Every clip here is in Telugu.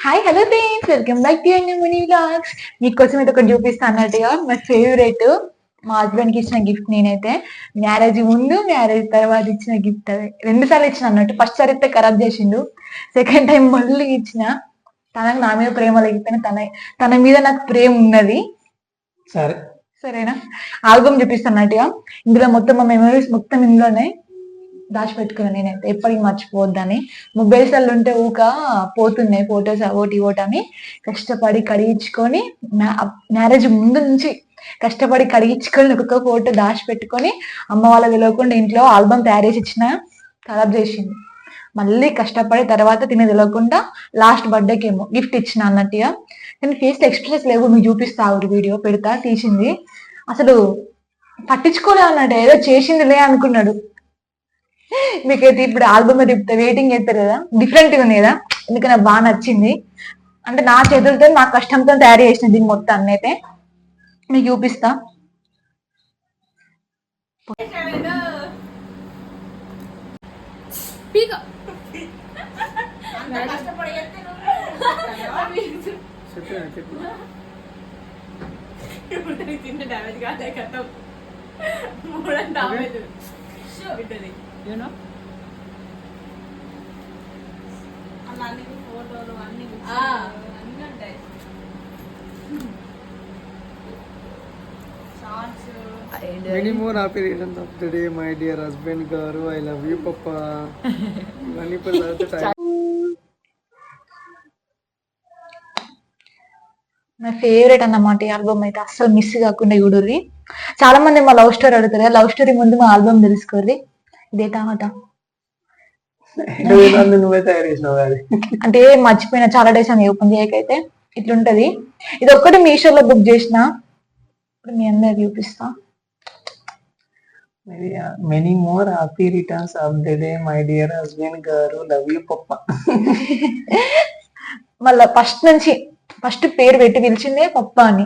Hi hello friends, welcome back to money vlogs. మీకోసం అయితే ఒకటి చూపిస్తాను అన్నట్టుగా మై ఫేవరెట్ మా హస్బెండ్ కి ఇచ్చిన గిఫ్ట్. నేనైతే మ్యారేజ్ ముందు మ్యారేజ్ తర్వాత ఇచ్చిన గిఫ్ట్. అది 2 సార్లు ఇచ్చిన అన్నట్టు. ఫస్ట్ సారి అయితే ఖరాబ్ చేసిండు, సెకండ్ టైం మళ్ళీ ఇచ్చిన. తనకు నా మీద ప్రేమ లేకపోయినా తన మీద నాకు ప్రేమ ఉన్నది. సరేనా, ఆల్బమ్ చూపిస్తాను అన్నట్టుగా. ఇందులో మొత్తం మా మెమరీస్ మొత్తం ఇందులోనే దాచిపెట్టుకున్నాను. నేనైతే ఎప్పటికి మర్చిపోవద్దని. మొబైల్స్ అల్లు ఉంటే ఊక పోతున్నాయి ఫొటోస్ ఓటి అని కష్టపడి కడిగించుకొని, మ్యారేజ్ ముందు నుంచి కష్టపడి కడిగించుకొని ఒక్కొక్క ఫోటో దాచిపెట్టుకొని అమ్మ వాళ్ళ తెలియకుండా ఇంట్లో ఆల్బమ్ తయారు చేసి ఇచ్చిన. ఖరాబ్ చేసింది. మళ్ళీ కష్టపడి తర్వాత తినే తెలియకుండా లాస్ట్ బర్త్డేకి ఏమో గిఫ్ట్ ఇచ్చిన అన్నట్టుగా. నేను ఫేస్ ఎక్స్ప్రెషన్స్ లేవు, మీకు చూపిస్తా వీడియో పెడతా. తీసింది అసలు పట్టించుకోలే అన్నట్టు, ఏదో చేసిందిలే అనుకున్నాడు. మీకైతే ఇప్పుడు ఆల్బమ్ తిప్పితే వెయిటింగ్ చేస్తారు కదా, డిఫరెంట్ గా ఉంది కదా. ఎందుకంటే నాకు బాగా నచ్చింది. అంటే నా చేతులతో నా కష్టంతో తయారు చేసిన దీన్ని మొత్తాన్ని అయితే మీకు చూపిస్తా. You know? అన్ని ఫోటోలు అన్ని అన్నీ ఉంటాయి. Many more happy returns of the day, my dear husband garu. I love you, Papa. Many people love the time. నా ఫేవరెట్ అన్నమాట ఈ ఆల్బమ్ అయితే. అస్సలు మిస్ కాకుండా చూడుర్రి. చాలా మంది మా లవ్ స్టోరీ అడుగుతారు కదా, లవ్ స్టోరీ ముందు మా ఆల్బమ్ తెలుసుకోర్రి. ఇదే తామట నువ్వే తయారు చేసినావు అది. అంటే మర్చిపోయిన చాలా డేస్ అని ఓపెన్ చేయకైతే ఇట్లుంటది. ఇది ఒక్కటి మీషోలో బుక్ చేసిన. ఇప్పుడు మీ అందరికి చూపిస్తా. Many more happy returns of the day, my dear husband garu. Love you, Papa. మళ్ళా ఫస్ట్ పేరు పెట్టి పిలిచిందే పప్ప అని,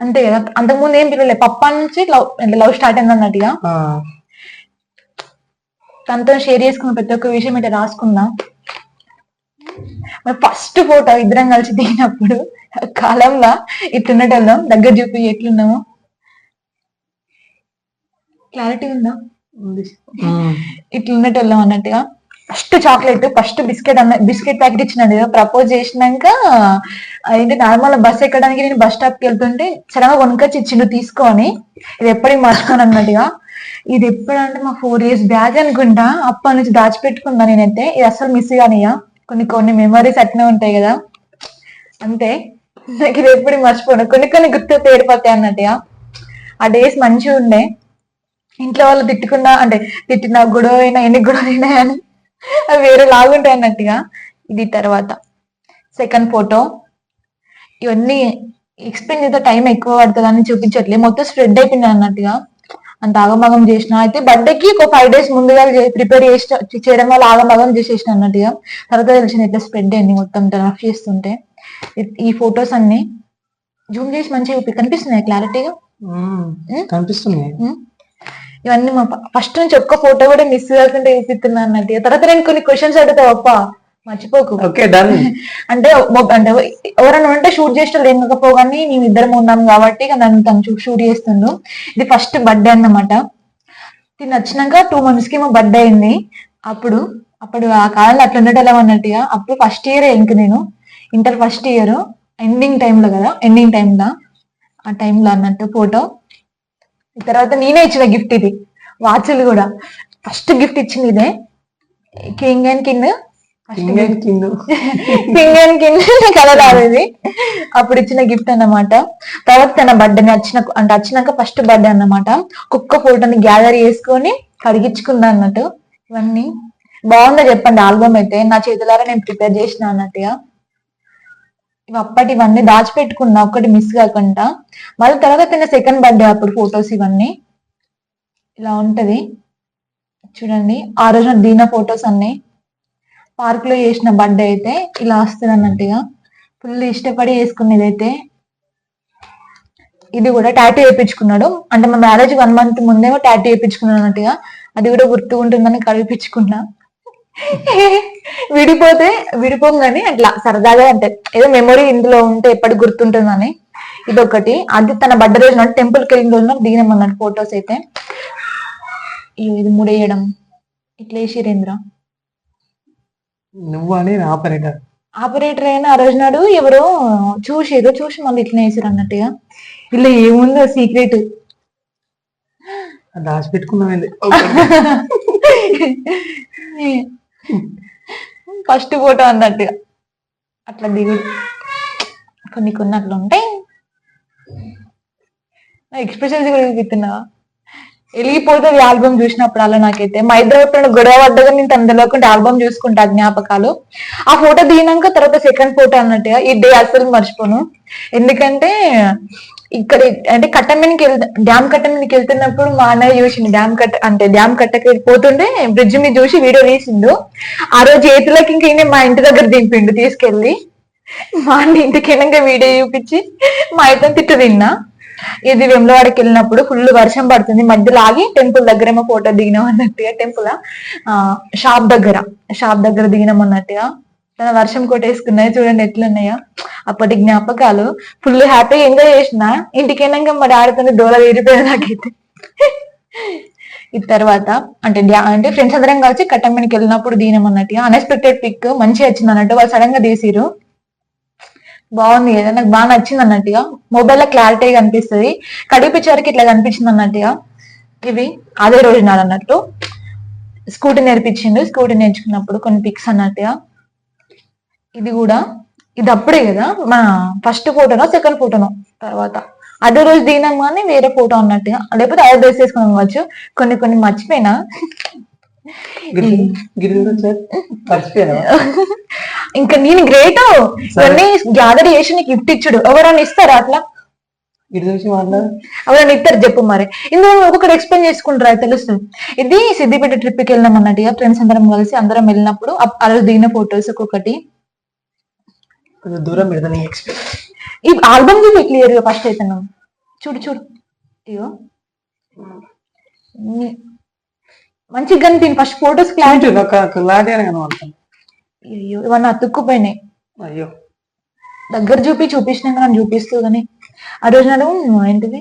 అంతే కదా. అంతకుముందు ఏం పిలవలే, పప్ప నుంచి లవ్ స్టార్ట్ అయింది అన్నట్టుగా. తనతో షేర్ చేసుకున్న ప్రతి ఒక్క విషయం ఇట్లా రాసుకుందాం. ఫస్ట్ ఫోటో ఇద్దరం కలిసి దిగినప్పుడు కాలంలో ఇట్లున్నటోళ్ళం. దగ్గర చూపి ఎట్లున్నామో. క్లారిటీ ఉందా? ఇట్లున్నటోళ్ళం అన్నట్టుగా. First chocolate, first biscuit packet ఇచ్చినాడు కదా ప్రపోజ్ చేసినాక. ఏంటి నార్మల్ బస్ ఎక్కడానికి నేను బస్ స్టాప్ కి వెళ్తుంటే సడన్గా కొనుకొచ్చి ఇచ్చిండు తీసుకొని. ఇది ఎప్పటికి మర్చిపోను అన్నట్టుగా. ఇది ఎప్పుడంటే మా 4 years బ్యాక్ అనుకుంటా. అప్పటి నుంచి దాచిపెట్టుకున్నా నేనైతే. ఇది అసలు మిస్ కానియా. కొన్ని మెమరీస్ అట్నే ఉంటాయి కదా, అంతే. నాకు ఇది ఎప్పుడు మర్చిపోను. కొన్ని గుర్తు పేరుపోతాయి అన్నట్టుగా. ఆ డేస్ మంచిగా ఉండే. ఇంట్లో వాళ్ళు తిట్టినా గొడవ అయినా ఎన్ని గొడవ అయినా అని అవి వేరే లాగుంటాయి అన్నట్టుగా. ఇది తర్వాత సెకండ్ ఫోటో. ఇవన్నీ ఎక్స్ప్లెయిన్ చేస్తే టైం ఎక్కువ పడుతుంది అని చూపించట్లేదు, మొత్తం స్ప్రెడ్ అయిపోయింది అన్నట్టుగా. అంత ఆగమగం చేసిన. అయితే బర్త్డేకి ఒక 5 days ముందుగా ప్రిపేర్ చేయడం వల్ల ఆగమగం చేసేసిన అన్నట్టుగా. తర్వాత తెలిసిన ఇట్లా స్ప్రెడ్ అయింది మొత్తం రఫ్ చేస్తుంటే. ఈ ఫొటోస్ అన్ని జూమ్ చేసి మంచిగా కనిపిస్తున్నాయి, క్లారిటీగా కనిపిస్తున్నాయి. ఇవన్నీ మా ఫస్ట్ నుంచి ఒక్క ఫోటో కూడా మిస్ కాకుండా చూపిస్తున్నా అన్నట్టుగా. తర్వాత నేను కొన్ని క్వశ్చన్స్ అడుగుతావు అప్ప, మర్చిపోకు. అంటే ఎవరైనా ఉంటే షూట్ చేసిన లేకపోగానే మేము ఇద్దరం ఉన్నాం కాబట్టి తను షూట్ చేస్తుండు. ఇది ఫస్ట్ బర్త్డే అన్నమాట. దీన్ని వచ్చినాక 2 months కి మా బర్త్డే అయింది. అప్పుడు ఆ కాలంలో అట్లా ఉండటం అన్నట్టుగా. అప్పుడు ఫస్ట్ ఇయర్ ఇంక నేను ఇంటర్ ఫస్ట్ ఇయర్ ఎండింగ్ టైంలో కదా, ఎండింగ్ టైంలో ఆ టైంలో అన్నట్టు ఫోటో. తర్వాత నేనే ఇచ్చిన గిఫ్ట్ ఇది. వాచ్లు కూడా ఫస్ట్ గిఫ్ట్ ఇచ్చింది ఇదే. కింగ్ అండ్ కింగ్ కలర్ ఇది. అప్పుడు ఇచ్చిన గిఫ్ట్ అన్నమాట. తర్వాత తన బర్త్డే వచ్చినాక ఫస్ట్ బర్త్డే అన్నమాట. కుక్క ఫోటోని గ్యాదర్ చేసుకొని కడిగించుకున్నా అన్నట్టు. ఇవన్నీ బాగుందో చెప్పండి. ఆల్బమ్ అయితే నా చేతులారా నేను ప్రిపేర్ చేసిన అన్నట్టుగా. ఇవన్నీ దాచిపెట్టుకున్నా ఒక్కటి మిస్ కాకుండా. మళ్ళీ తర్వాత తిన్న సెకండ్ బర్త్డే అప్పుడు ఫొటోస్ ఇవన్నీ ఇలా ఉంటది చూడండి. ఆ రోజున దీన ఫొటోస్ అన్ని పార్క్ లో చేసిన బర్త్డే అయితే ఇలా వస్తుంది అన్నట్టుగా. ఫుల్ ఇష్టపడి వేసుకునేది అయితే. ఇది కూడా టాటూ వేయించుకున్నాడు. అంటే మా మ్యారేజ్ 1 month ముందేమో టాటూ వేయించుకున్నాడు అన్నట్టుగా. అది కూడా గుర్తుకుంటుందని కడిపించుకున్నా. విడిపోతే విడిపోగానే అట్లా సరదాగా అంటే ఏదో మెమొరీ ఇందులో ఉంటే ఎప్పటికి గుర్తుంటుందని ఇదొకటి. అది తన బర్త్డే రోజు నాడు టెంపుల్కి వెళ్ళిన రోజు నాడు దిగినాం అన్నట్టు ఫొటోస్ అయితే. ఇది ముడేయడం ఇట్లా వేసిరేంద్ర నువ్వు అని ఆపరేటర్ ఆపరేటర్ అయినా ఆ రోజు నాడు ఎవరో చూసి మళ్ళీ ఇట్లా వేసారు అన్నట్టుగా. ఇలా ఏముందో సీక్రెట్ దాచిపెట్టుకున్నాం. ఫస్ట్ ఫోటో అన్నట్టుగా అట్లా దిగుడు కొన్ని కొన్ని అట్లా ఉంటాయి. ఎక్స్ప్రెషన్స్ కూడా చూపిస్తున్నా వెలిగిపోతుంది ఆల్బమ్ చూసినప్పుడు. అలా నాకైతే మా ఇద్దరు ఎప్పుడైనా గొడవ పడ్డగా నేను తన తెలియకుండా ఆల్బమ్ చూసుకుంటా జ్ఞాపకాలు. ఆ ఫోటో దిగినాక తర్వాత సెకండ్ ఫోటో అన్నట్టుగా ఈ డే అసలు మర్చిపోను. ఎందుకంటే ఇక్కడ అంటే కట్టమీనికి డ్యామ్ కట్టమీనికి వెళ్తున్నప్పుడు మా అన్నయ్య చూసిండు డ్యామ్ కట్టకి పోతుంటే బ్రిడ్జ్ మీద చూసి వీడియో తీసిండు. ఆ రోజు చేతులకి ఇంక ఈయన మా ఇంటి దగ్గర దింపిండు తీసుకెళ్ళి. మా అన్న ఇంటికి వెళ్ళాక వీడియో చూపించి మా ఇద్దరు తిట్టు తిన్నా. ఇది వెమ్లవాడకి వెళ్ళినప్పుడు ఫుల్ వర్షం పడుతుంది, మధ్యలో ఆగి టెంపుల్ దగ్గర ఏమో ఫోటో దిగినాం అన్నట్టుగా. టెంపుల్ షాప్ దగ్గర దిగినాం అన్నట్టుగా. తన వర్షం కొట్టేసుకున్నాయి చూడండి ఎట్లున్నాయో అప్పటి జ్ఞాపకాలు. ఫుల్ హ్యాపీగా ఎంజాయ్ చేసిన. ఇంటికి వెళ్ళాక మా డాడీతో డోలా వేరిపోయింది నాకైతే. ఇది తర్వాత అంటే ఫ్రెండ్స్ అందరం కలిసి కట్టమ్మనికి వెళ్ళినప్పుడు దిగినాం అన్నట్టుగా. అన్ఎక్స్పెక్టెడ్ పిక్ మంచిగా వచ్చింది అన్నట్టు. వాళ్ళు సడన్ గా తీసిరు, బాగుంది కదా, నాకు బాగా నచ్చింది అన్నట్టుగా. మొబైల్ లో క్లారిటీగా కనిపిస్తుంది, కడిపించేవరకు ఇట్లా కనిపించింది అన్నట్టుగా. ఇవి అదే రోజు నాడు అన్నట్టు స్కూటీ నేర్పించిండు. స్కూటీ నేర్చుకున్నప్పుడు కొన్ని పిక్స్ అన్నట్టుగా. ఇది అప్పుడే కదా మన ఫస్ట్ ఫోటోనో సెకండ్ ఫోటోనో తర్వాత అదే రోజు దిగినాం కానీ వేరే ఫోటో అన్నట్టుగా, లేకపోతే అదే డ్రెస్ వేసుకున్నాం కావచ్చు. కొన్ని మర్చిపోయినా. ఇంకా నేను గ్రేట్ ఇవన్నీ గ్యాదర్ చేసి నీకు గిఫ్ట్ ఇచ్చుడు. ఎవరైనా ఇస్తారా అట్లా? ఎవరైనా ఇస్తారు చెప్పు మరి. ఇందులో ఒక్కొక్కటి ఎక్స్ప్లెయిన్ చేసుకుంటారా తెలుస్తుంది. ఇది సిద్దిపేట ట్రిప్కి వెళ్ళినాం అన్నట్టుగా ఫ్రెండ్స్ అందరం కలిసి అందరం వెళ్ళినప్పుడు ఆ రోజు దిగిన ఫొటోస్ ఒక్కొక్కటి. దూరం ఈ ఆల్బమ్ చూపి క్లియర్ గా ఫస్ట్ అయితే చూడు ఇగో మంచిగా కనిపించింది ఫస్ట్ ఫొటోస్ క్లారిటీ. అయ్యో ఇవన్నీ అతుక్కుపోయినాయి. అయ్యో దగ్గర చూపించినాక నన్ను చూపిస్తూ కానీ. ఆ రోజు నాడు ఏంటిది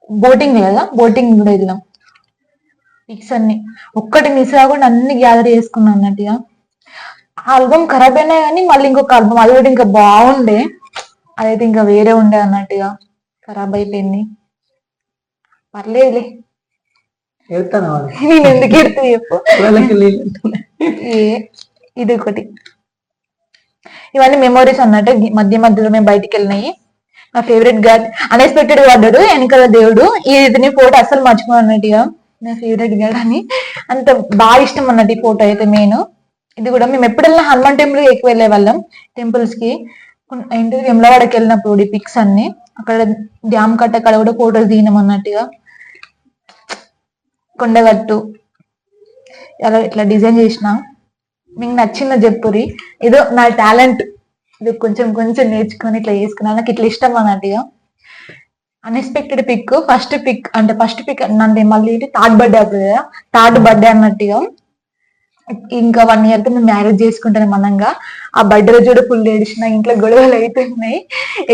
బోటింగ్ కదా, బోటింగ్ కూడా వెళ్ళాం. పిక్స్ అన్ని ఒక్కటి మిస్ కాకుండా అన్ని గ్యాదర్ చేసుకున్నాం అన్నట్టుగా. ఆల్బమ్ ఖరాబ్ అయినా కానీ మళ్ళీ ఇంకొక ఆల్బమ్ అది కూడా ఇంకా బాగుండే, అదైతే ఇంకా వేరే ఉండే అన్నట్టుగా. ఖరాబ్ అయిపోయింది, పర్లేదులే. నేను ఎందుకు ఎడుతూ చెప్పు. ఇది ఒకటి. ఇవన్నీ మెమోరీస్ అన్నట్టు. మధ్యలో మేము బయటికి వెళ్ళినాయి. నా ఫేవరెట్ గాడ్ అన్ఎక్స్పెక్టెడ్ గా పడ్డాడు వెనకాల దేవుడు. ఇది ఫోటో అస్సలు మర్చిపో అన్నట్టుగా. నా ఫేవరెట్ గాడ్ అని అంత బాగా ఇష్టం అన్నట్టు ఈ ఫోటో అయితే మెయిన్. ఇది కూడా మేము ఎప్పుడెళ్ళినా హనుమాన్ టెంపుల్ ఎక్కువ వెళ్ళే వాళ్ళం టెంపుల్స్ కి. ఏంటి వెమ్లవాడకి వెళ్ళినప్పుడు ఈ పిక్స్ అన్ని అక్కడ డ్యామ్ కట్ట అక్కడ కూడా ఫోటోస్ దిగినాం అన్నట్టుగా. కొండగట్టు అలా ఇట్లా డిజైన్ చేసిన. మీకు నచ్చిందో చెప్పురి. ఏదో నా టాలెంట్ ఇది కొంచెం నేర్చుకొని ఇట్లా చేసుకున్నా. నాకు ఇట్లా ఇష్టం అన్నట్టుగా. అన్ఎక్స్పెక్టెడ్ పిక్ ఫస్ట్ పిక్ అంటే మళ్ళీ థర్డ్ బర్త్డే అప్పుడు కదా, థర్డ్ బర్త్డే అన్నట్టుగా. ఇంకా 1 year తో మేము మ్యారేజ్ చేసుకుంటాం మనంగా. ఆ బర్త్డే రోజు కూడా ఫుల్ ఏడిచిన, ఇంట్లో గొడవలు అవుతున్నాయి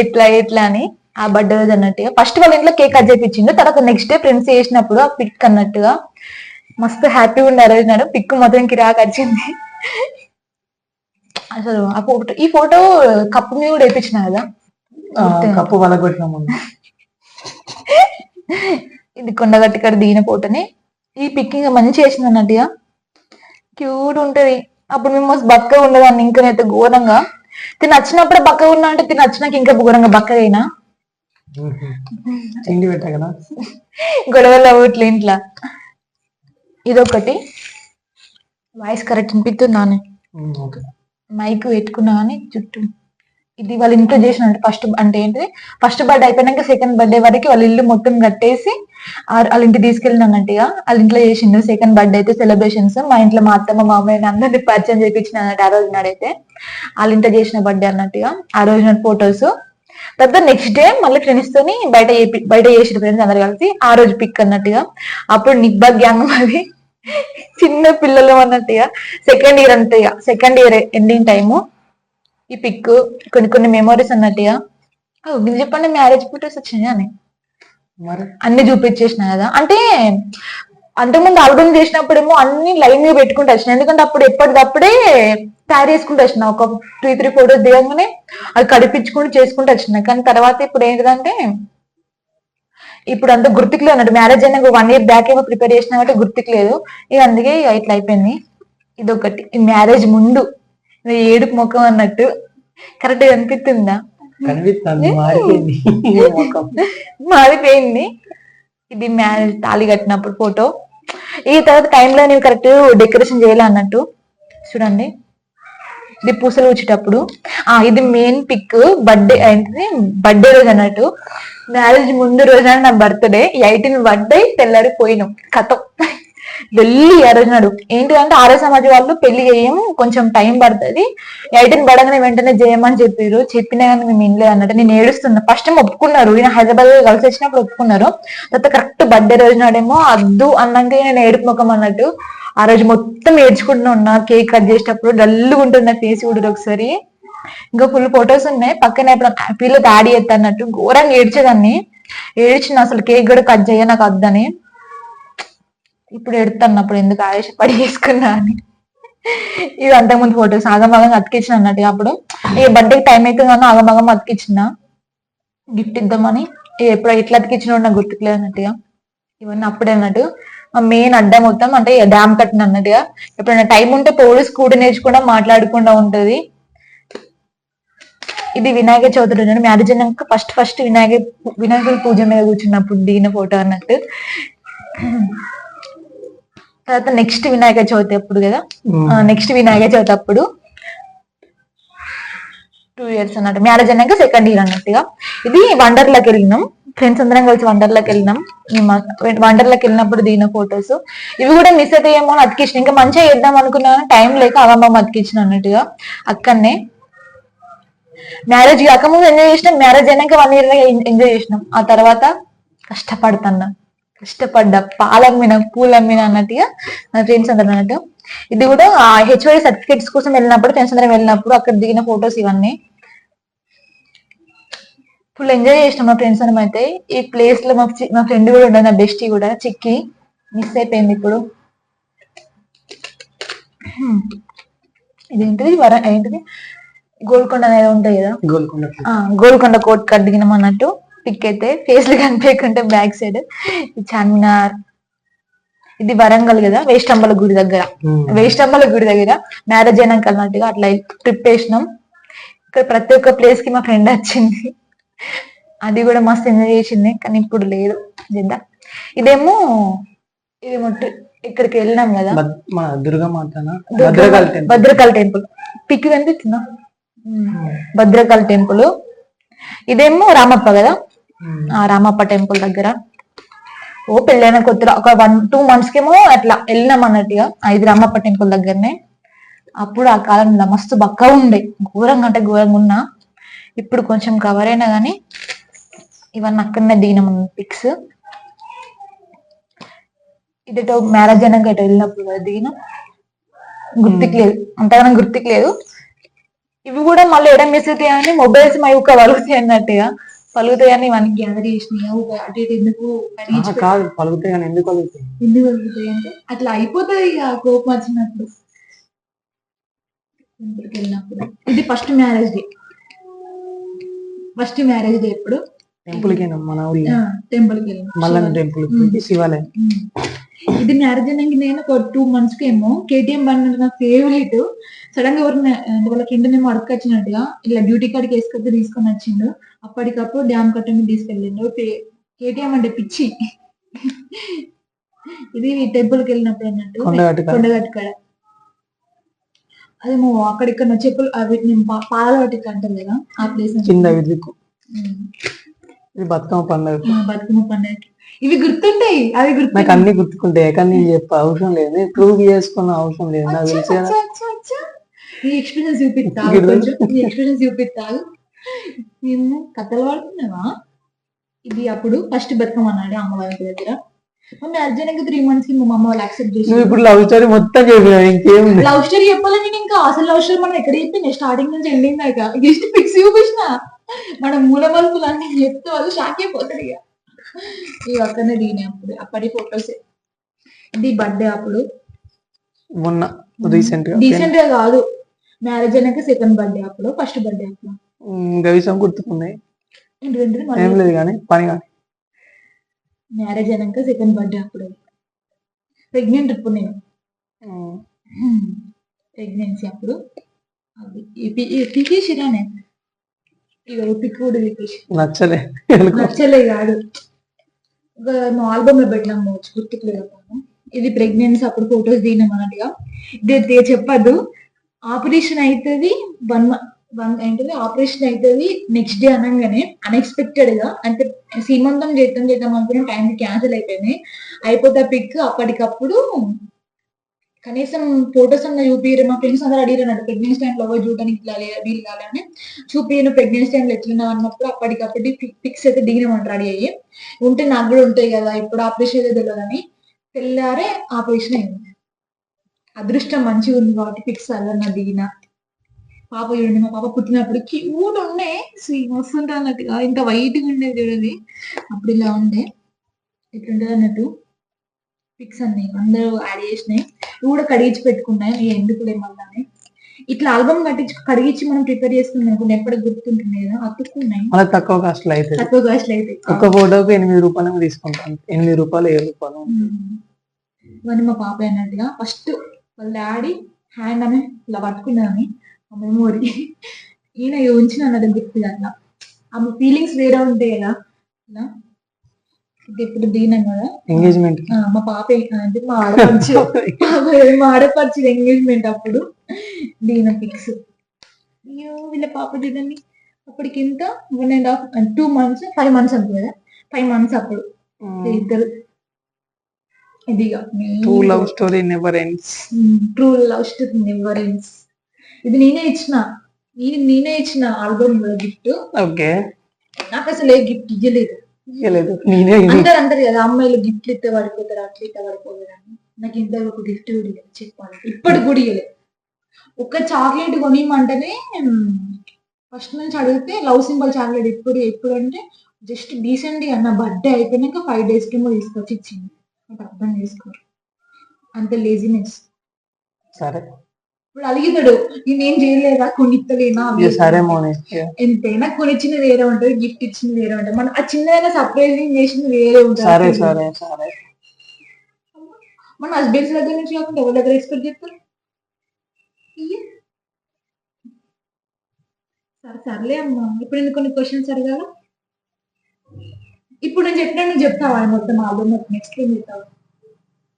ఎట్లా అని. ఆ బర్త్డే రోజు అన్నట్టుగా ఫస్ట్ వాళ్ళ ఇంట్లో కేక్ కట్ చేయించిండు. తర్వాత నెక్స్ట్ డే ఫ్రెండ్స్ చేసినప్పుడు ఆ పిక్ అన్నట్టుగా మస్తు హ్యాపీగా ఉండే ఆ రోజు నాడు. పిక్ మొత్తం కిరాక్ వచ్చింది అసలు. ఆ ఫోటో ఈ ఫోటో కప్పు మీద కూడా వేయించిన కదా, కప్పు వలగొట్టినాము. ఇది కొండగట్టి కాడ దిగిన ఫోటోని. ఈ పిక్ ఇంకా మంచి వేసింది అన్నట్టుగా, క్యూట్ ఉంటది. అప్పుడు మేము బక్కగా ఉండదాన్ని ఇంకనైతే ఘోరంగా. తిని నచ్చినప్పుడు బక్కగా ఉన్నా అంటే తిని నచ్చినాక ఇంకా ఘోరంగా బక్కగా అయినా. గొడవలు ఇట్లా ఇంట్లో. ఇదొకటి. వాయిస్ కరెక్ట్ అనిపిస్తుందా? మైక్ పెట్టుకున్నా కానీ చుట్టూ. ఇది వాళ్ళ ఇంట్లో చేసిన ఫస్ట్ అంటే ఏంటిది ఫస్ట్ బర్త్డే అయిపోయినాక సెకండ్ బర్త్డే వరకు వాళ్ళ ఇల్లు మొత్తం కట్టేసి వాళ్ళ ఇంటికి తీసుకెళ్ళిన అన్నట్టుగా. వాళ్ళ ఇంట్లో చేసిండు సెకండ్ బర్త్డే అయితే సెలబ్రేషన్స్. మా ఇంట్లో మా అత్తమ్మ మామయ్య అందరినీ పరిచయం చేయించిన అన్నట్టు ఆ రోజు నాడైతే. వాళ్ళ ఇంట్లో చేసిన బర్త్డే అన్నట్టుగా ఆ రోజు నాడు ఫొటోస్. తర్వాత నెక్స్ట్ డే మళ్ళీ ఫ్రెండ్స్ తోని బయట చేసిన ఫ్రెండ్స్ అందరు కలిసి ఆ రోజు పిక్ అన్నట్టుగా. అప్పుడు నిబ్బా గ్యాంగ్ మరి చిన్న పిల్లలు అన్నట్టుగా సెకండ్ ఇయర్ అంటే సెకండ్ ఇయర్ ఎండింగ్ టైము. ఈ పిక్ కొన్ని మెమోరీస్ అన్నట్టుగా. ఇది చెప్పండి, మ్యారేజ్ ఫొటోస్ వచ్చినాయి అని మరి అన్ని చూపించేసిన కదా. అంటే అంతకుముందు ఆల్బమ్ చేసినప్పుడేమో అన్ని లైన్ గా పెట్టుకుంటూ వచ్చిన, ఎందుకంటే అప్పుడు ఎప్పటికప్పుడే తయారు చేసుకుంటూ వచ్చిన. ఒక 3 ఫోటోస్ దిగంగానే అది కడిపించుకుంటూ చేసుకుంటూ వచ్చిన. కానీ తర్వాత ఇప్పుడు ఏంటంటే ఇప్పుడు అంత గుర్తుకు లేదు అన్నట్టు. మ్యారేజ్ అయినా 1 year బ్యాక్ ఏమో ప్రిపేర్ చేసిన కాబట్టి గుర్తుకు లేదు. ఇక అందుకే ఇట్లా అయిపోయింది. ఇదొకటి మ్యారేజ్ ముందు ఏడుపు ముఖం అన్నట్టు. కరెక్ట్ గా అనిపిస్తుందా? కనిపిస్తుంది, మారిపోయింది ముఖం. మారిపోయింది. ఇది మ్యారేజ్ తాళి కట్టినప్పుడు ఫోటో. ఈ తర్వాత టైంలో నేను కరెక్ట్ డెకరేషన్ చేయాలి అన్నట్టు. చూడండి, ఇది పూసలు వచ్చేటప్పుడు. ఇది మెయిన్ పిక్. బర్త్డే ఏంటిది, బర్త్డే రోజు అన్నట్టు. మ్యారేజ్ ముందు రోజు నా బర్త్డే 18 బర్త్డే తెల్లారిపోయినాం కథం వెళ్ళి ఆ రోజు నాడు ఏంటిదంటే ఆర్య సమాజ్ వాళ్ళు పెళ్లి చేయం, కొంచెం టైం పడుతుంది, 18 పడగానే వెంటనే చేయమని చెప్పారు. చెప్పినా కానీ మేము వినలేదు అన్నట్టు. నేను ఏడుస్తున్నా. ఫస్ట్ టైం ఒప్పుకున్నారు, ఈయన హైదరాబాద్ కలిసి వచ్చినప్పుడు ఒప్పుకున్నారు. తర్వాత కరెక్ట్ బర్త్డే రోజు నాడేమో అద్దు అన్నాక నేను ఏడుపు ముఖం అన్నట్టు. ఆ రోజు మొత్తం ఏడ్చుకుంటూ ఉన్నా. కేక్ కట్ చేసేటప్పుడు డల్లుగా ఉంటుంది ఫేస్ కూడా ఒకసారి. ఇంకా ఫుల్ ఫొటోస్ ఉన్నాయి పక్కన. ఇప్పుడు పిల్లలు యాడ్ చేస్తా అన్నట్టు ఘోరంగా ఏడ్చేదాన్ని. ఏడ్చిన అసలు కేక్ కూడా కట్ చేయ నాకు వద్దని. ఇప్పుడు ఎడుతున్నప్పుడు ఎందుకు ఆవేశపడి చేసుకున్నా అని. ఇది అంతకుముందు ఫొటోస్ ఆగమగం అతికించిన అన్నట్టు. అప్పుడు ఈ బర్త్డేకి టైం అవుతుంది కానీ ఆగమగం అతికించిన గిఫ్ట్ ఇద్దామని. ఎప్పుడు ఎట్లా అతికించిన నాకు గుర్తుకులేదు అన్నట్టుగా. ఇవన్నీ అప్పుడే అన్నట్టు. మెయిన్ అడ్డా మొత్తం అంటే డ్యామ్ కట్టిన అన్నట్టుగా. ఎప్పుడైనా టైం ఉంటే పోడు స్కూటీ నేర్చుకుండా మాట్లాడకుండా ఉంటది. ఇది వినాయక చవితి రోజు మ్యారేజ్ అయినాక ఫస్ట్ వినాయకుడి పూజ మీద కూర్చున్నప్పుడు దిగిన ఫోటో అన్నట్టు. తర్వాత నెక్స్ట్ వినాయక చవితి అప్పుడు కదా, నెక్స్ట్ వినాయక చవితి అప్పుడు 2 years అన్నట్టు. మ్యారేజ్ అయినాక సెకండ్ ఇయర్ అన్నట్టుగా. ఇది వండర్లాకి వెళ్ళినాం, ఫ్రెండ్స్ అందరం కలిసి వండర్లాకి వెళ్ళినాం. వండర్లాకి వెళ్ళినప్పుడు దిగిన ఫొటోస్. ఇవి కూడా మిస్ అయితే ఏమో అని అతికించిన. ఇంకా మంచిగా చేద్దాం అనుకున్నా టైం లేక అవమ్మ అతికించిన అన్నట్టుగా అక్కడనే. మ్యారేజ్ కాకముందు ఎంజాయ్ చేసినాం, మ్యారేజ్ అయినాక 1 year ఎంజాయ్ చేసినాం. ఆ తర్వాత కష్టపడ్డా పాలమ్మిన పూలమ్మిన అన్నట్టుగా నా ఫ్రెండ్స్ అందరం అన్నట్టు. ఇది కూడా హెచ్ఓడి సర్టిఫికేట్స్ కోసం వెళ్ళినప్పుడు ఫ్రెండ్స్ అందరం వెళ్ళినప్పుడు అక్కడ దిగిన ఫొటోస్ ఇవన్నీ. ఫుల్ ఎంజాయ్ చేసినాం మా ఫ్రెండ్స్ అందరం అయితే. ఈ ప్లేస్ లో మా ఫ్రెండ్ కూడా ఉండదు, నా బెస్టీ కూడా చిక్కి మిస్ అయిపోయింది ఇప్పుడు. ఇదేంటిది ఏంటిది గోల్కొండ అనేది ఉంటాయి కదా, గోల్కొండ కోట్ కట్ దిగినాం అన్నట్టు. పిక్ అయితే ఫేస్లు కనిపించకుంటే బ్యాక్ సైడ్ చార్మినార్. ఇది వరంగల్ కదా, వేస్టంబల గుడి దగ్గర మ్యారేజ్ అయినాక అన్నట్టుగా అట్లా ట్రిప్ వేసినాం. ఇక్కడ ప్రతి ఒక్క ప్లేస్ కి మా ఫ్రెండ్ వచ్చింది, అది కూడా మస్తు ఎంజాయ్ చేసింది. కానీ ఇప్పుడు లేదు జిద్దా. ఇదేమో ఇక్కడికి వెళ్ళినాం కదా, భద్రకాళి టెంపుల్. పిక్ కనిపిస్తుందా, భద్రకాళి టెంపుల్. ఇదేమో రామప్ప కదా, రామప్ప టెంపుల్ దగ్గర. పెళ్ళైన కొత్తలో ఒక 1-2 months కేమో అట్లా వెళ్ళినాం అన్నట్టుగా. ఇది రామప్ప టెంపుల్ దగ్గరనే. అప్పుడు ఆ కాలంలో మస్తు బక్క ఉండే, ఘోరంగా అంటే ఘోరంగా ఉన్నా. ఇప్పుడు కొంచెం కవర్ అయినా గానీ ఇవన్నీ అక్కడనే దిగినాం పిక్స్. ఇదేటో మ్యారేజ్ అయినాక ఎటో వెళ్ళినప్పుడు కదా దిగినాం, గుర్తుకు లేదు, అంతగానో గుర్తుకు లేదు. ఇవి కూడా మళ్ళీ ఎడ మిస్ అవుతాయని మొబైల్స్ మా యొక్క పలుగుతాయి అన్నట్టుగా. పలుగుతాయని ఇవన్నీ గ్యాదర్ చేసినాయి. అటు ఇటు ఎందుకు పలుగుతాయి ఎందుకు పలుగుతాయి అంటే అట్లా అయిపోతుంది ఇక కోపం వచ్చినప్పుడు. వెళ్ళినప్పుడు ఇది ఫస్ట్ మ్యారేజ్ డే ఎప్పుడు టెంపుల్ కి మన టెంపుల్ కి మల్లన్న టెంపుల్ శివాలయం. ఇది మ్యారేజ్ అయినాక నేను ఒక 2 months కేమో కేటీఎం బండి నా ఫేవరెట్. సడన్ గా ఎవరు వాళ్ళ ఫ్రెండ్ నేను అడగచ్చినట్టుగా ఇలా డ్యూటీ కాడికి వేసుకొచ్చి తీసుకొని వచ్చిండు. అప్పటికప్పుడు డ్యామ్ కట్ట మీద తీసుకెళ్ళిండు. కేటీఎం అంటే పిచ్చి. ఇది టెంపుల్ కి వెళ్ళినప్పుడు అన్నట్టు కొండగట్టు కాడ. అదేమో అక్కడిక్కడ చెప్పులు అవి పాల వాటి అంటారు కదా, ఆ ప్లేస్ బతుకమ్మ పండుగ. ఇవి గుర్తుంటాయి, అవి గుర్తు నాకు అన్ని గుర్తుకుంటాయి. కానీ నేను చెప్పే అవసరం లేదు, ప్రూవ్ చేసుకున్న అవసరం లేదు. నాకు తెలిసి నీ ఎక్స్పీరియన్స్ చూపిస్తావు. మేము కథలు పడుతున్నావా. ఇది అప్పుడు ఫస్ట్ బతుకమ్మ అన్నాడు అమ్మవారి దగ్గర. మా మ్యారేజ్ అయినాక 3 months కి మా అమ్మ వాళ్ళు యాక్సెప్ట్ చేసి నువ్వు ఇప్పుడు లవ్ స్టోరీ మొత్తం చెప్పినావు ఇంకేం లవ్ స్టోరీ చెప్పాలని నేను ఇంకా అసలు లవ్ స్టోరీ మనం ఎక్కడ చెప్పింది స్టార్టింగ్ నుంచి ఎండింగ్ దాకా జస్ట్ ఫిక్స్ చూపించిన మన మూల మలుపులు అన్ని చెప్తే వాళ్ళు షాక్ అయిపోతారు ఇక ఈ అక్కడనే దిగినాయి అప్పుడు అప్పటి ఫొటోస్ ఇది బర్త్డే అప్పుడు మొన్న రీసెంట్ గా డీసెంట్ గా కాదు మ్యారేజ్ అయినాక సెకండ్ బర్త్డే అప్పుడు ఫస్ట్ బర్త్డే అప్పుడు ఇంకా విషయం గుర్తుకున్నాయి ఏంటిదంటే ఏం లేదు కానీ పని కానీ మ్యారేజ్ అయినాక సెకండ్ బర్త్డే అప్పుడు ప్రెగ్నెంట్ ఇప్పుడు నేను ప్రెగ్నెన్సీ అప్పుడు అది పీకేసిరానే ఇక పిక్ కూడా పీకేసి నచ్చలే నచ్చలే కాదు మా ఆల్బమ్ లో పెట్టినాం గుర్తుకు లేదు ఇది ప్రెగ్నెన్సీ అప్పుడు ఫొటోస్ దిగినాం అన్నట్టుగా ఇది చెప్పద్దు ఆపరేషన్ అవుతుంది ఏంటది ఆపరేషన్ అవుతుంది నెక్స్ట్ డే అనగానే అన్ఎక్స్పెక్టెడ్ గా అంటే సీమంతం చేద్దాం అనుకునే టైంకి క్యాన్సిల్ అయిపోయింది అయిపోతే పిక్ అప్పటికప్పుడు కనీసం ఫొటోస్ అన్న చూపిరు మా ఫ్రెండ్స్ అందరూ అడిగారు ప్రెగ్నెన్సీ టైంలో ఎవరు చూడడానికి వీలు కాలని చూపిరు ప్రెగ్నెన్సీ టైంలో ఎట్లున్నా అన్నప్పుడు అప్పటికప్పుడు పిక్స్ అయితే దిగినామంట రెడీ అయ్యి ఉంటే నాకు కూడా ఉంటాయి కదా ఇప్పుడు ఆపరేషన్ అయితే తెలియదని తెల్లారే ఆపరేషన్ అయింది అదృష్టం మంచిగా ఉంది కాబట్టి పిక్స్ అలా దిగిన పాప చూడండి మా పాప పుట్టినప్పుడు క్యూట్ ఉండే వస్తుంటా అన్నట్టుగా ఇంత వైట్గా ఉండేది చూడండి అప్పుడు ఇలా ఉండే ఇట్లుండేది అన్నట్టు పిక్స్ అన్ని అందరూ యాడ్ చేసినాయి ఇవి కూడా కడిగించి పెట్టుకున్నాయి నేను ఎందుకు లేమన్నానే ఇట్లా ఆల్బమ్ కడిగించి మనం ప్రిపేర్ చేసుకున్నాం అనుకున్నా ఎప్పటికి గుర్తుంటుంది కదా అతుక్కున్నాయి తక్కువ కాస్ట్ లో అయితే తక్కువ కాస్ట్ అయితే ఒక్క ఫోటోకి 8 రూపాయలు తీసుకుంటాను 8 రూపాయలు 7 రూపాయలు ఇవన్నీ మా పాప అన్నట్టుగా ఫస్ట్ వాళ్ళ డాడీ హ్యాండ్ అని ఇలా పట్టుకున్నాను ఆ మెమోరీ ఈయన ఉంచిన అన్నది గుర్తు అట్లా ఆమె ఫీలింగ్స్ వేరే ఉంటాయి కదా ఇలా ఇది ఇప్పుడు దిగినాం కదా ఎంగేజ్మెంట్ మా పాప అంటే మా ఆడపరిచి ఎంగేజ్మెంట్ అప్పుడు దిగిన పిక్స్ అయ్యో వీళ్ళ పాప చూడండి అప్పటికి ఎంత 1.5 2 months 5 months అనుకో కదా 5 months అప్పుడు ఇద్దరు ఇదిగా true love story never ends true love story never ends ఇది నేనే ఇచ్చిన ఆల్బమ్ గిఫ్ట్ ఓకే నాకు అసలు ఏ గిఫ్ట్ ఇయ్యలేదు నేనే అంటారు కదా అమ్మాయిలు గిఫ్ట్లు ఇస్తే పడిపోతారు అట్లా ఇస్తే పడిపోతారు అని నాకు ఇంత ఒక గిఫ్ట్ కూడా ఇవ్వలేదు చెప్పాలి ఇప్పటికి కూడా ఇవ్వలేదు ఒక చాక్లెట్ కొనిమంటేనే ఫస్ట్ నుంచి అడిగితే లవ్ సింబల్ చాక్లెట్ ఎప్పుడు అంటే జస్ట్ డీసెంట్ గా నా బర్త్డే అయిపోయినాక 5 days కేమో తీసుకొచ్చి ఇచ్చింది నాకు అర్థం చేసుకోరు అంత లేజినెస్ సరే ఇప్పుడు అడిగితాడు నేనేం చేయలేదా కొనిత్తలేనా సరే మోని ఎంతైనా కొనిచ్చింది వేరే ఉంటది గిఫ్ట్ ఇచ్చింది వేరే ఉంటది మనం ఆ చిన్నదైనా సర్ప్రైజింగ్ చేసింది వేరే ఉంటుంది సరే సరే సరే మన హస్బెండ్స్ దగ్గర నుంచి కాకుండా ఎవరి దగ్గర ఎక్స్పెక్ట్ చేస్తారు సరే సర్లే అమ్మా ఇప్పుడు నేను కొన్ని క్వశ్చన్స్ అడగాల ఇప్పుడు నేను చెప్పినా నువ్వు చెప్తావా మొత్తం ఆల్బమ్ ఎక్స్ప్లెయిన్ చేస్తావు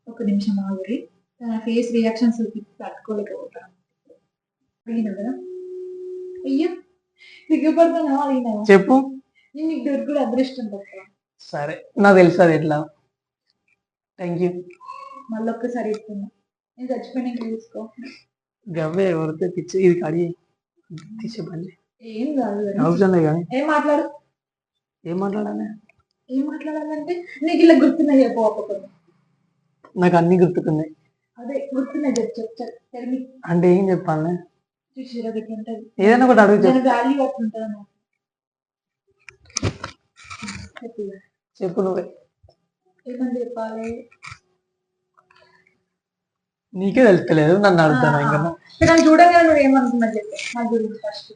ఒక నిమిషం ఆగురి తన ఫేస్ రియాక్షన్స్ తట్టుకోలేకపోతాను అడిగినా కదా అయ్యో సిగ్గుపడుతున్నావా అడిగినావా చెప్పు నేను నీకు దొరికి కూడా అదృష్టం తప్ప సరే నాకు తెలుసు అది ఎట్లా థ్యాంక్ యూ మళ్ళీ ఒక్కసారి చెప్తున్నా నేను చచ్చిపోయినా చూసుకో గవ్వే ఎవరితో పిచ్చి ఇది కడి తీసే బండి ఏం కాదు అవసరం లేదు కానీ ఏం మాట్లాడు ఏం మాట్లాడాలి ఏం మాట్లాడాలంటే నీకు ఇలా గుర్తున్నాయి చెప్పు ఒక్కొక్కరు నాకు అన్ని గుర్తుకున్నాయి అదే గుర్తున్నాయి చెప్పు అంటే ఏం చెప్పాలి చూసిరా ఉంటుంది ఏదైనా ఒకటి అడుగు దాని వాల్యూ అట్లుంటుంది చెప్పు నువ్వే ఏమని చెప్పాలి నీకే తెలుస్తలేదు నన్ను అడుగుతాను ఇంకా నన్ను చూడగానే నువ్వు ఏమనుకున్నా చెప్పు నా గురించి ఫస్ట్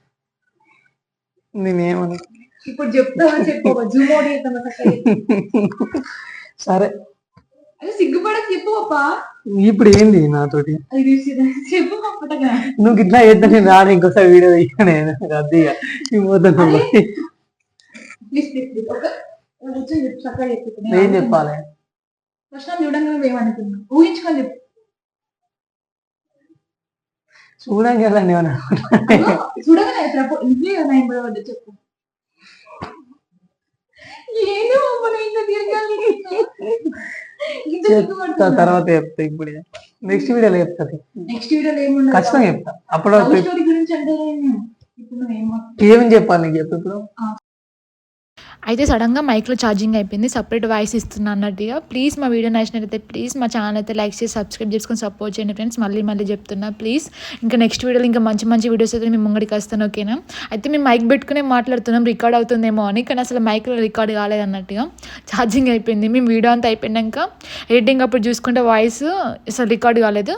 నేనేమను ఇప్పుడు చెప్తావా చెప్పు జూమ్ అవుట్ చేద్దాం సరే అదే సిగ్గుపడక చెప్పు పాపా ఇప్పుడు ఏంది నాతోటి చెప్పు పాపటగా నువ్వు ఇట్లా చేస్తా నేను రాను ఇంకోసారి వీడియో నేను అద్దీగా ఏం చెప్పాలి ఫస్ట్ చూడంగా నువ్వు ఏమనుకున్నావు ఊహించుకొని చెప్పు చూడండి చూడగానే ఇంట్లో చెప్పు ఏదో తర్వాత చెప్తా ఇప్పుడు నెక్స్ట్ వీడియోలో చెప్తాది నెక్స్ట్ వీడియోలో ఏముండదు ఖచ్చితంగా చెప్తా అప్పుడు స్టోరీ గురించి అంటే ఇప్పుడు ఏమని చెప్పాలి నీకు చెప్పు ఇప్పుడు అయితే సడన్గా మైక్లో ఛార్జింగ్ అయిపోయింది, సపరేట్ వాయిస్ ఇస్తున్నా అన్నట్టుగా. ప్లీజ్ మా వీడియో నచ్చినట్లయితే ప్లీజ్ మా ఛానల్ అయితే లైక్ చేసి సబ్స్క్రైబ్ చేసుకొని సపోర్ట్ చేయండి ఫ్రెండ్స్. మళ్ళీ చెప్తున్నా ప్లీజ్. ఇంకా నెక్స్ట్ వీడియోలో ఇంకా మంచి వీడియోస్ అయితే మేము ముంగడికి వస్తాను, ఓకేనా? అయితే మేము మైక్ పెట్టుకునే మాట్లాడుతున్నాం, రికార్డ్ అవుతుందేమో అని, కానీ అసలు మైక్లో రికార్డ్ కాలేదు అన్నట్టుగా. ఛార్జింగ్ అయిపోయింది. మేము వీడియో అంతా అయిపోయినాక ఎడిటింగ్ అప్పుడు చూసుకుంటే వాయిస్ అసలు రికార్డ్ కాలేదు.